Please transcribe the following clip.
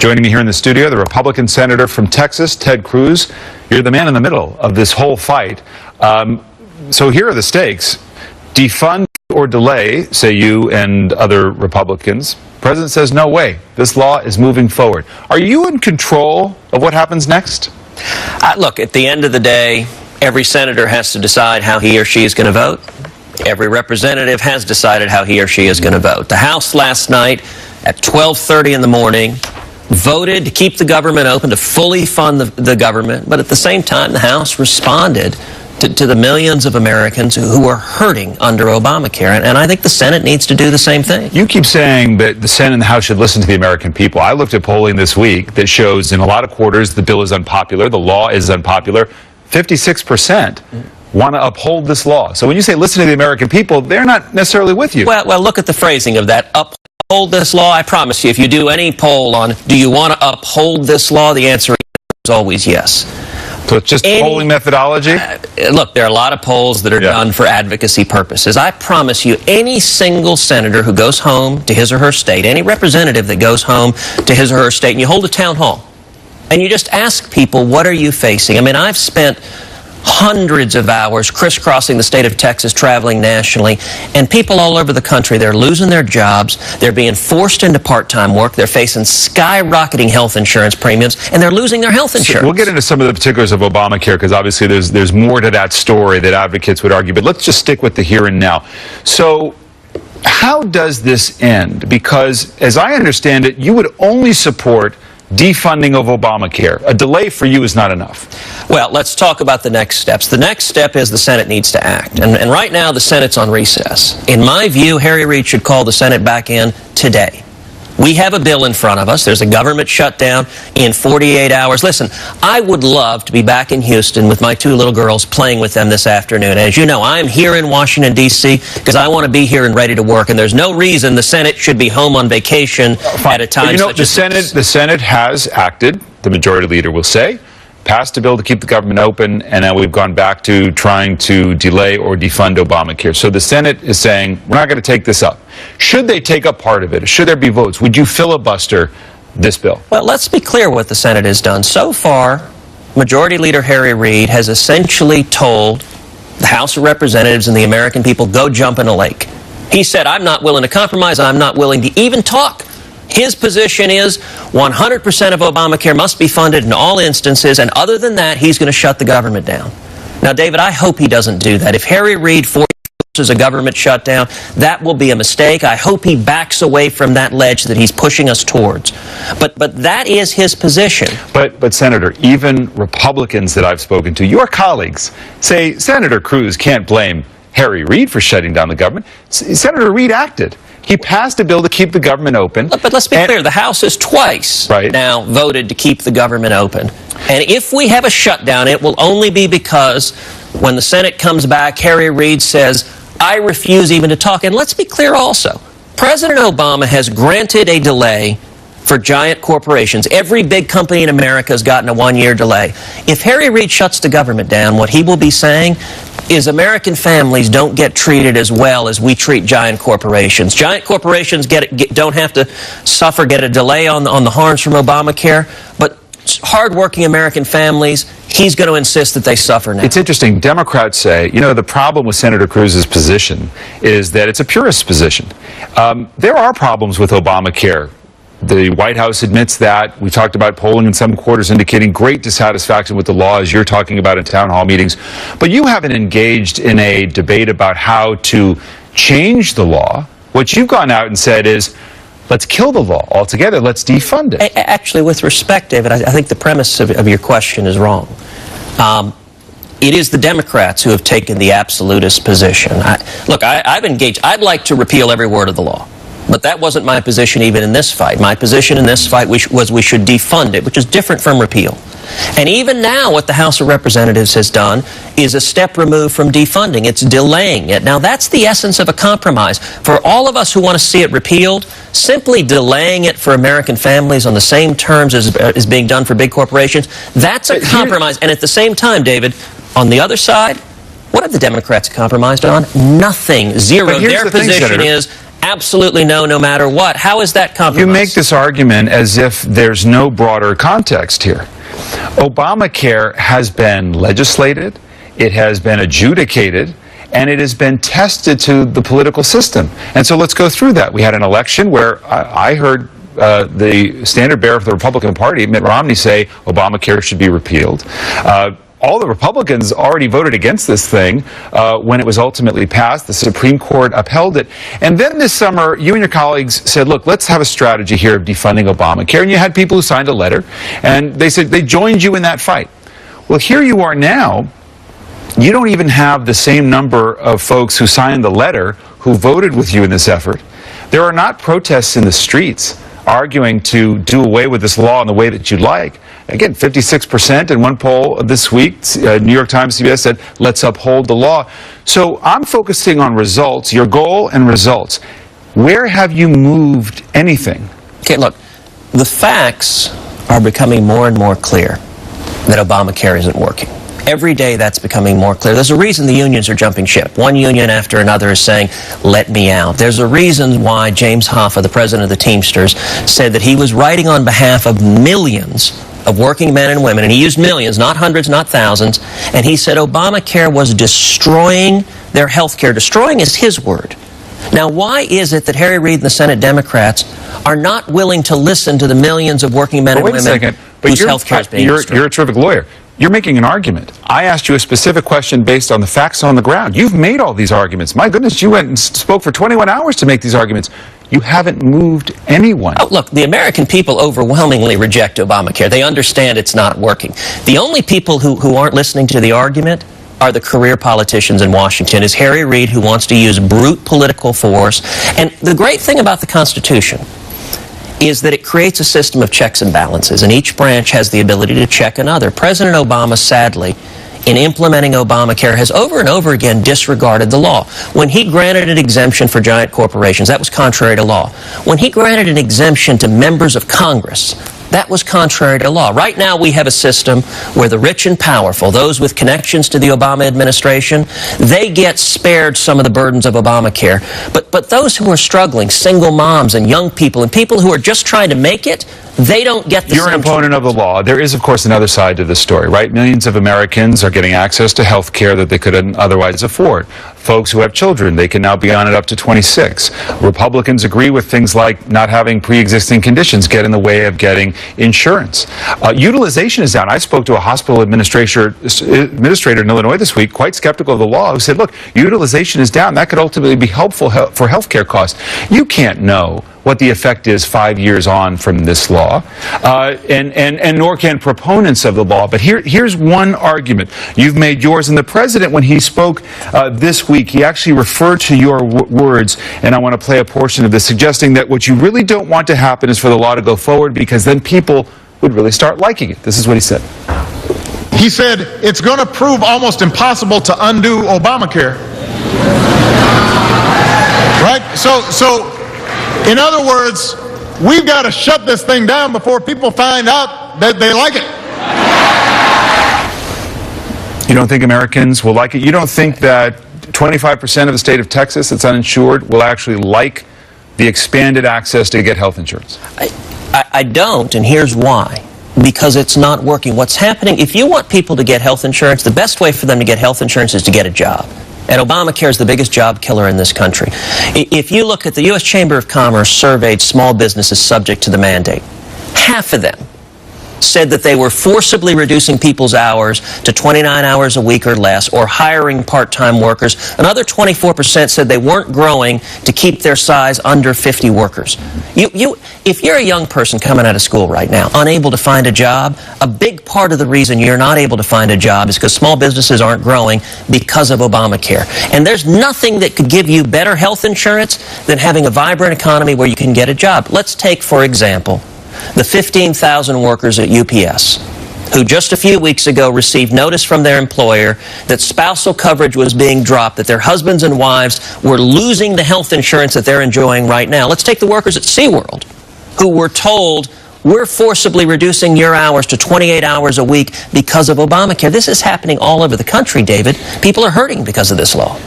Joining me here in the studio, the Republican senator from Texas, Ted Cruz. You're the man in the middle of this whole fight. So here are the stakes. Defund or delay, say you and other Republicans. The president says, no way, this law is moving forward. Are you in control of what happens next? Look, at the end of the day, every senator has to decide how he or she is going to vote. Every representative has decided how he or she is going to vote. The House last night at 12:30 in the morning voted to keep the government open, to fully fund the government, but at the same time the House responded to the millions of Americans who are hurting under Obamacare, and I think the Senate needs to do the same thing. You keep saying that the Senate and the House should listen to the American people. I looked at polling this week that shows in a lot of quarters the bill is unpopular, the law is unpopular. 56% want to uphold this law. So when you say listen to the American people, they're not necessarily with you. Well, look at the phrasing of that. Uphold this law. I promise you, if you do any poll on do you want to uphold this law, the answer is always yes. So it's just polling methodology? Look, there are a lot of polls that are done for advocacy purposes. I promise you, any single senator who goes home to his or her state, any representative that goes home to his or her state, and you hold a town hall, and you just ask people, what are you facing? I mean, I've spent hundreds of hours crisscrossing the state of Texas, traveling nationally, and people all over the country, they're losing their jobs, they're being forced into part-time work, they're facing skyrocketing health insurance premiums, and they're losing their health insurance. So we'll get into some of the particulars of Obamacare, because obviously there's more to that story that advocates would argue, but let's just stick with the here and now. So how does this end? Because as I understand it, you would only support defunding of Obamacare. A delay for you is not enough. Well, let's talk about the next steps. The next step is the Senate needs to act. And right now, the Senate's on recess. In my view, Harry Reid should call the Senate back in today. We have a bill in front of us. There's a government shutdown in 48 hours. Listen, I would love to be back in Houston with my two little girls, playing with them this afternoon. As you know, I'm here in Washington, D.C., because I want to be here and ready to work. And there's no reason the Senate should be home on vacation at a time such as this. The Senate has acted, the majority leader will say, passed a bill to keep the government open, and now we've gone back to trying to delay or defund Obamacare. So the Senate is saying, we're not going to take this up. Should they take up part of it? Should there be votes? Would you filibuster this bill? Well, let's be clear what the Senate has done. So far, Majority Leader Harry Reid has essentially told the House of Representatives and the American people, go jump in a lake. He said, I'm not willing to compromise. I'm not willing to even talk. His position is 100% of Obamacare must be funded in all instances, and other than that, he's going to shut the government down. Now, David, I hope he doesn't do that. If Harry Reid forces a government shutdown, that will be a mistake. I hope he backs away from that ledge that he's pushing us towards. But that is his position. But Senator, even Republicans that I've spoken to, your colleagues, say Senator Cruz can't blame Harry Reid for shutting down the government. Senator Reid acted. He passed a bill to keep the government open. But let's be clear, the House has twice now voted to keep the government open. And if we have a shutdown, it will only be because when the Senate comes back, Harry Reid says, I refuse even to talk. And let's be clear also, President Obama has granted a delay for giant corporations. Every big company in America has gotten a one-year delay. If Harry Reid shuts the government down, what he will be saying is American families don't get treated as well as we treat giant corporations. Giant corporations don't have to suffer, get a delay on the harms from Obamacare, but hardworking American families, he's going to insist that they suffer now. It's interesting. Democrats say, you know, the problem with Senator Cruz's position is that it's a purist position. There are problems with Obamacare. The White House admits that. We talked about polling in some quarters indicating great dissatisfaction with the law, as you're talking about in town hall meetings. But you haven't engaged in a debate about how to change the law. What you've gone out and said is, let's kill the law altogether. Let's defund it. Actually, with respect, David, I think the premise of your question is wrong. It is the Democrats who have taken the absolutist position. I've engaged. I'd like to repeal every word of the law. But that wasn't my position even in this fight. My position in this fight was we should defund it, which is different from repeal. And even now, what the House of Representatives has done is a step removed from defunding. It's delaying it. Now, that's the essence of a compromise. For all of us who want to see it repealed, simply delaying it for American families on the same terms as being done for big corporations, that's a compromise. And at the same time, David, on the other side, what have the Democrats compromised on? Nothing. Zero. Their position is absolutely no matter what. How is that compromise? You make this argument as if there's no broader context here. Obamacare has been legislated, it has been adjudicated, and it has been tested to the political system. And so let's go through that. We had an election where I heard the standard bearer for the Republican Party, Mitt Romney, say Obamacare should be repealed. All the Republicans already voted against this thing when it was ultimately passed. The Supreme Court upheld it. And then this summer, you and your colleagues said, look, let's have a strategy here of defunding Obamacare. And you had people who signed a letter, and they said they joined you in that fight. Well, here you are now. You don't even have the same number of folks who signed the letter who voted with you in this effort. There are not protests in the streets arguing to do away with this law in the way that you'd like. Again, 56% in one poll this week, New York Times, CBS said, let's uphold the law. So I'm focusing on results, your goal and results. Where have you moved anything? Okay, look, the facts are becoming more and more clear that Obamacare isn't working. Every day that's becoming more clear. There's a reason the unions are jumping ship. One union after another is saying, let me out. There's a reason why James Hoffa, the president of the Teamsters, said that he was writing on behalf of millions of working men and women, and he used millions, not hundreds, not thousands, and he said Obamacare was destroying their health care. Destroying is his word. Now, why is it that Harry Reid and the Senate Democrats are not willing to listen to the millions of working men and women whose health care is being destroyed? You're a terrific lawyer. You're making an argument. I asked you a specific question based on the facts on the ground. You've made all these arguments. My goodness, you went and spoke for 21 hours to make these arguments. You haven't moved anyone. Oh, look, the American people overwhelmingly reject Obamacare. They understand it's not working. The only people who aren't listening to the argument are the career politicians in Washington. Is Harry Reid, who wants to use brute political force. And the great thing about the Constitution is that it creates a system of checks and balances, and each branch has the ability to check another. President Obama, sadly, in implementing Obamacare, has over and over again disregarded the law. When he granted an exemption for giant corporations, that was contrary to law. When he granted an exemption to members of Congress, that was contrary to law. Right now we have a system where the rich and powerful, those with connections to the Obama administration, they get spared some of the burdens of Obamacare. But those who are struggling, single moms and young people and people who are just trying to make it, they don't get the same. You're an opponent of the law. There is, of course, another side to this story, right? Millions of Americans are getting access to health care that they couldn't otherwise afford. Folks who have children, they can now be on it up to 26. Republicans agree with things like not having pre-existing conditions get in the way of getting insurance. Utilization is down. I spoke to a hospital administrator in Illinois this week, quite skeptical of the law, who said, look, utilization is down. That could ultimately be helpful for health care costs. You can't know what the effect is 5 years on from this law, and nor can proponents of the law. But here's one argument. You've made yours, and the president, when he spoke this week, he actually referred to your words, and I want to play a portion of this, suggesting that what you really don't want to happen is for the law to go forward, because then people would really start liking it. This is what he said. He said, it's going to prove almost impossible to undo Obamacare. Right? So in other words, we've got to shut this thing down before people find out that they like it. You don't think Americans will like it? You don't think that 25% of the state of Texas that's uninsured will actually like the expanded access to get health insurance? I don't, and here's why. Because it's not working. What's happening, if you want people to get health insurance, the best way for them to get health insurance is to get a job. And Obamacare is the biggest job killer in this country. If you look at the U.S. Chamber of Commerce surveyed small businesses subject to the mandate, half of them said that they were forcibly reducing people's hours to 29 hours a week or less, or hiring part-time workers. Another 24% said they weren't growing to keep their size under 50 workers. If you're a young person coming out of school right now, unable to find a job, a big part of the reason you're not able to find a job is because small businesses aren't growing because of Obamacare. And there's nothing that could give you better health insurance than having a vibrant economy where you can get a job. Let's take, for example, the 15,000 workers at UPS who just a few weeks ago received notice from their employer that spousal coverage was being dropped, that their husbands and wives were losing the health insurance that they're enjoying right now. Let's take the workers at SeaWorld who were told, we're forcibly reducing your hours to 28 hours a week because of Obamacare. This is happening all over the country, David. People are hurting because of this law.